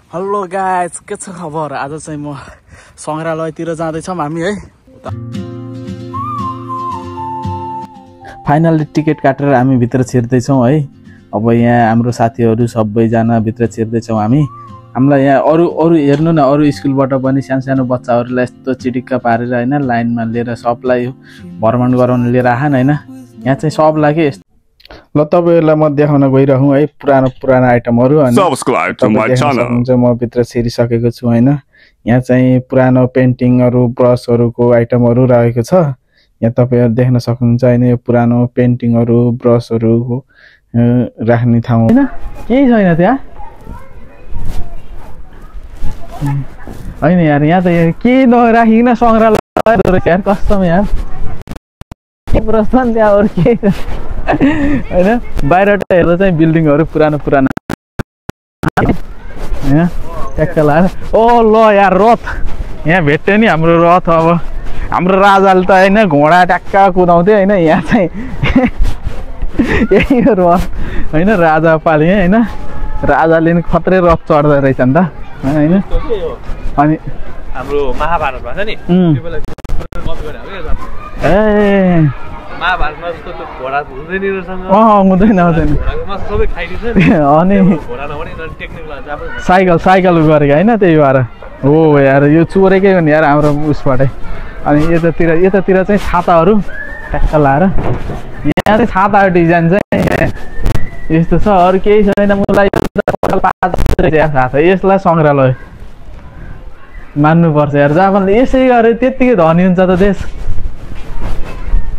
Hello guys, के छ खबर? आज चाहिँ म संग्रहालयतिर जाँदैछौँ हामी है। फाइनली टिकट काटेर हामी भित्र छिर्दैछौँ है। अब यहाँ हाम्रो साथीहरू सबैजना भित्र छिर्दैछौँ हामी। हामीलाई यहाँ अरू हेर्नु न, अरू स्कुलबाट पनि सानो बच्चाहरूलाई यस्तो चिटिक्क पारेर होइन लाइनमा लिएर सबलाई भ्रमण गराउन लिएर आएन होइन। यहाँ चाहिँ सबलाई के ल तपाईहरुलाई म देखाउन गइरहँ है पुरानो आइटमहरु हैन। म भित्र छिरिसकेको छु हैन। यहाँ चाहिँ पुरानो पेन्टिङहरु ब्रशहरुको आइटमहरु रहेको छ। यहाँ तपाईहरु देख्न सक्नुहुन्छ हैन, यो पुरानो पेन्टिङहरु ब्रशहरु राख्ने ठाउँ हैन। केही छैन त्यहाँ हैन यार। यहाँ त के नराखिन संग्रहालय यार, कस्टम यार प्रस्थान त्यहाँ अरु के हैन। बाहिरबाट हेर्दा चाहिँ बिल्डिङहरु पुरानो हैन। ट्याक्क लाएर ओ ल यार रथ यहाँ भेट्यो नि हाम्रो रथ। अब हाम्रो राजाले त हैन घोडा ट्याक्क कुदाउँथ्यो हैन। यहाँ चाहिँ यही रथ हैन, राजा पाले हैन। राजाले नि खत्रै रथ चढ्दै रहेछ नि त हैन। अनि हाम्रो महाभारतमा छ नि ए महाभारतमा जस्तो त्यो घोडा हुँदैन रहेछ। हुँदैन सबै खाइदिन्छ नि। अनि घोडा नभने टेक्निकल जाब साइकल गरेको हैन। त्यही भएर हो यार, यो चोरेकै हो नि यार हाम्रो उसबाटै। अनि यतातिर चाहिँ छाताहरू ट्याक्क लाएर यहाँ चाहिँ छाता डिजाइन चाहिँ यस्तो छ, अरू केही छैन। मलाई यसलाई संग्रहालय मान्नुपर्छ यार। जापानले यसै गरे त्यत्तिकै धनी हुन्छ त देश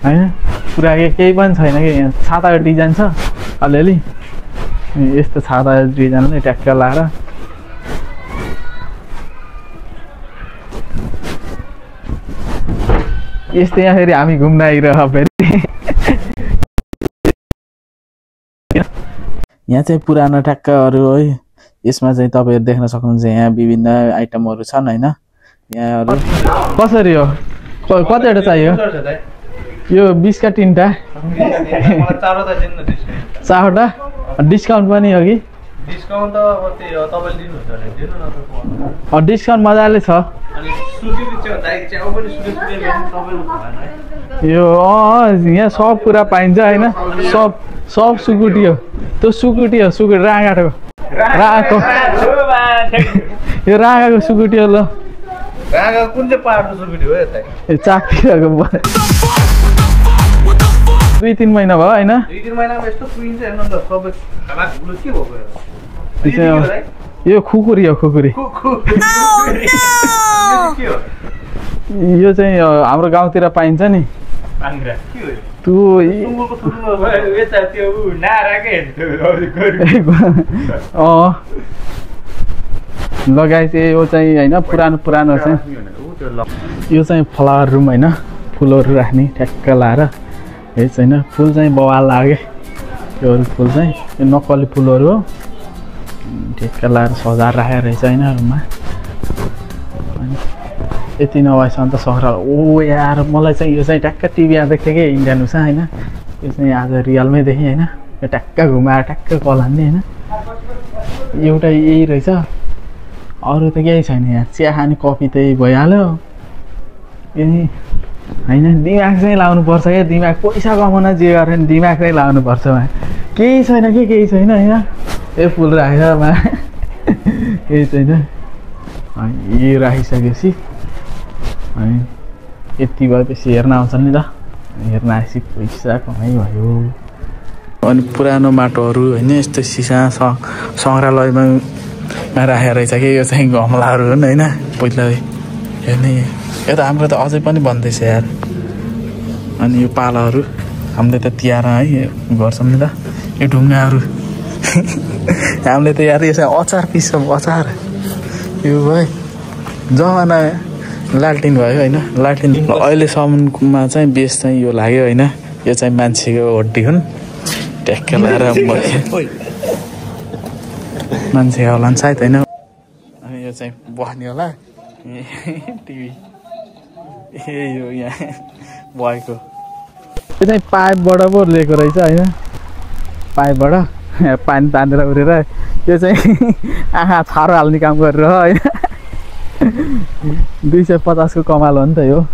हैन। पुरा केही पनि छैन कि यहाँ छाता डिजाइन छ अलिअलि। यस्तो छाता डिजाइनले ट्याक्क लाएर यस्तै यहाँ फेरि हामी घुम्न आइरह फेरि। यहाँ चाहिँ पुरानो ट्याक्कहरू है। यसमा चाहिँ तपाईहरु देख्न सक्नुहुन्छ यहाँ विभिन्न आइटमहरू छन् हैन। यहाँ कसरी हो, कतिवटा चाहियो? यो 20 का 3टा 4वटा। डिस्काउन्ट पनि हो कि? डिस्काउन्ट त अब त्यो तपाईले दिनुहुन्छ भने दिनु न त। डिस्काउन्ट मजाले छ। अनि सुकिलो च्याउ पनि सुकिलो तपाईले भएन। यो यहाँ सब कुरा पाइन्छ हैन। सब सुकुटी हो। त्यो सुकुटी हो, सुकुटी राँगाको यो राँगाको सुकुटी हो। ल राँगा कुन चाहिँ पार्टको सुकुटी हो यता? ए चाकतिरको 2-3 महिना भयो हैन। 2-3 महिनामा यस्तो पुइन्छ हेर्नु न। सबै खाना गुलो के भयो? यो खुकुरी हो, खुकुरी। यो चाहिँ हाम्रो गाउँतिर पाइन्छ नि। लगाइ चाहिँ यो चाहिँ हैन पुरानो चाहिँ। यो चाहिँ फ्लावर रुम हैन, फुलहरु राख्ने ट्याक्क लाएर। यो चाहिँ फुल चाहिँ बवाल लाग्यो। यो फुल चाहिँ यो नक्कली फुलहरु हो, ट्याक्क लाएर सजाएर राखेको रहेछ हैन रुममा। यति नभएसम्म त संग्रहालय। ओ यार मलाई चाहिँ यो चाहिँ ट्याक्क टिभीमा देख्थेँ कि इन्डियन उषा हैन। यो चाहिँ आज रियलमै देखेँ हैन। यो ट्याक्क घुमाएर ट्याक्क कलान्ने हैन। एउटा यही रहेछ, अरू त केही छैन। यहाँ चिया खाने कफी त्यही भइहाल्यो। यही हैन, दिमाग चाहिँ लाउनु पर्छ क्या। दिमाग पैसा कमाउन जे गरे नि दिमाग चाहिँ लाउनु पर्छ। केही छैन कि केही छैन हैन। ए फुल राखेर केही छैन। यो राखिसकेपछि अनि यति भएपछि हेर्न आउँछन् नि त। हेर्न आएपछि पैसा कमाइ भयो। अनि पुरानो माटोहरू हैन, यस्तो सिसा संग्रहालयमा राखेको रहेछ कि। यो चाहिँ गमलाहरू हुन् हैन पहिला हेर्ने। यो त हाम्रो त अझै पनि बन्दैछ यार। अनि यो पालाहरू हामीले त तिहार है गर्छौँ नि त। यो ढुङ्गाहरू हामीले त यार यसमा अचार पिस्छौँ, अचार। यो भयो जमाना लालटिन भयो हैन। लालटिन अहिलेसम्ममा चाहिँ बेस चाहिँ यो लाग्यो हैन। यो चाहिँ मान्छेको हड्डी हुन्, ट्याक्क लाएर मान्छेको होला नि सायद हैन। अनि यो चाहिँ बस्ने होला टिभी। यो यहाँ भएको यो चाहिँ पाइपबाट पो लिएको रहेछ हैन। पाइपबाट पानी तानेर उरेर यो चाहिँ आँखा छारो हाल्ने काम गरेर होइन 250 को कमाल हो नि त यो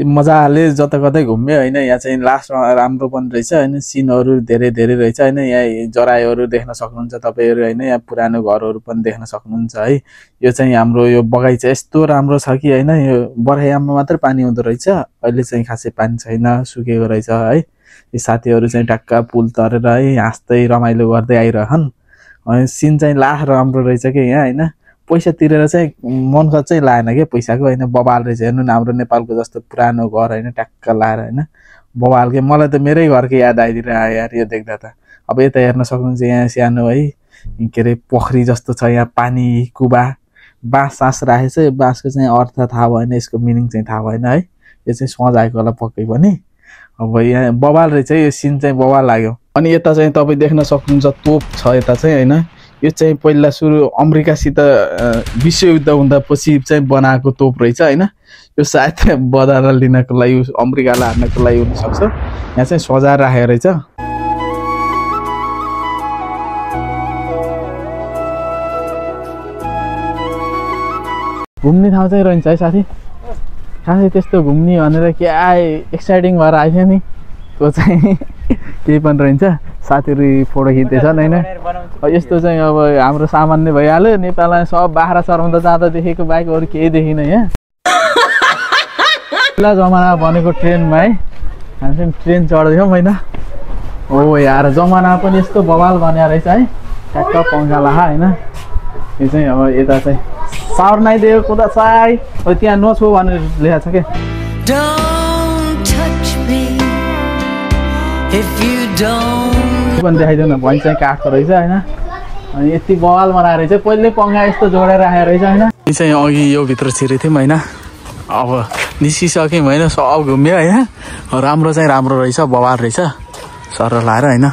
मजाले जताकतै घुम्यो होइन यहाँ चाहिँ लास्टमा राम्रो पनि रहेछ होइन सिनहरू धेरै धेरै रहेछ होइन यहाँ जरायोहरू देख्न सक्नुहुन्छ तपाईँहरू होइन यहाँ पुरानो घरहरू पनि देख्न सक्नुहुन्छ है यो चाहिँ हाम्रो यो बगैँचा यस्तो राम्रो छ कि होइन यो बर्खायाममा मात्रै पानी हुँदो रहेछ अहिले चाहिँ खासै पानी छैन सुकेको रहेछ है यो साथीहरू चाहिँ टक्क पुल तरेर है हाँस्दै रमाइलो गर्दै आइरहन् सिन चाहिँ लाख राम्रो रहेछ कि यहाँ होइन पैसा तिरेर चाहिँ मन चाहिँ लागेन क्या पैसाको होइन बबाल रहेछ हेर्नु न हाम्रो नेपालको जस्तो पुरानो घर होइन ट्याक्क लाएर होइन बबाल के मलाई त मेरै घरको याद आइदिएर आयो यार यो देख्दा त अब यता हेर्न सक्नुहुन्छ यहाँ सानो है के अरे पोखरी जस्तो छ यहाँ पानी कुबा बाँस सास राखेको छ यो बाँसको चाहिँ अर्थ थाहा भएन यसको मिनिङ चाहिँ थाहा भएन है यो चाहिँ सजाएको होला पक्कै पनि अब यहाँ बबाल रहेछ यो सिन चाहिँ बबाल लाग्यो अनि यता चाहिँ तपाईँ देख्न सक्नुहुन्छ तोप छ यता चाहिँ होइन यो चाहिँ पहिला सुरु अमेरिकासित विश्वयुद्ध हुँदा पछि चाहिँ बनाएको तोप रहेछ होइन यो सायद बजार लिनको लागि अमेरिकालाई हान्नको लागि हुनसक्छ यहाँ चाहिँ सजाएर राखेको रहेछ घुम्ने ठाउँ चाहिँ रहन्छ है साथी खासै त्यस्तो घुम्ने भनेर के एक्साइटिङ भएर आइथ्यो नि त्यो चाहिँ केही पनि रहन्छ साथीहरू फोटो खिच्दैछन् होइन यस्तो चाहिँ अब हाम्रो सामान्य भइहाल्यो नेपालमा सब बाख्रा चराउँदा जाँदा देखेको बाइक अरू केही देखिन यहाँ पहिला जमानामा बनेको ट्रेनमा है हामी चाहिँ ट्रेन चढ्दैछौँ होइन हो यार जमाना पनि यस्तो बवाल बनिया रहेछ है ट्याक्क पङ्खा लाहा होइन यो चाहिँ अब यता चाहिँ सावर नाइदियो कुदा साई त्यहाँ नछो भनेर लेखेको छ क्या पनि देखाइदियो न भैँस चाहिँ काठको रहेछ होइन अनि यति बवाल बनाएर चाहिँ पहिल्यै पङ्खा यस्तो जोडेर राखेको रहेछ होइन यो चाहिँ अघि यो भित्र छिरेको थियौँ होइन अब निस्किसक्यौँ होइन सब घुम्यो होइन राम्रो चाहिँ राम्रो रहेछ बवाल रहेछ सर लाएर होइन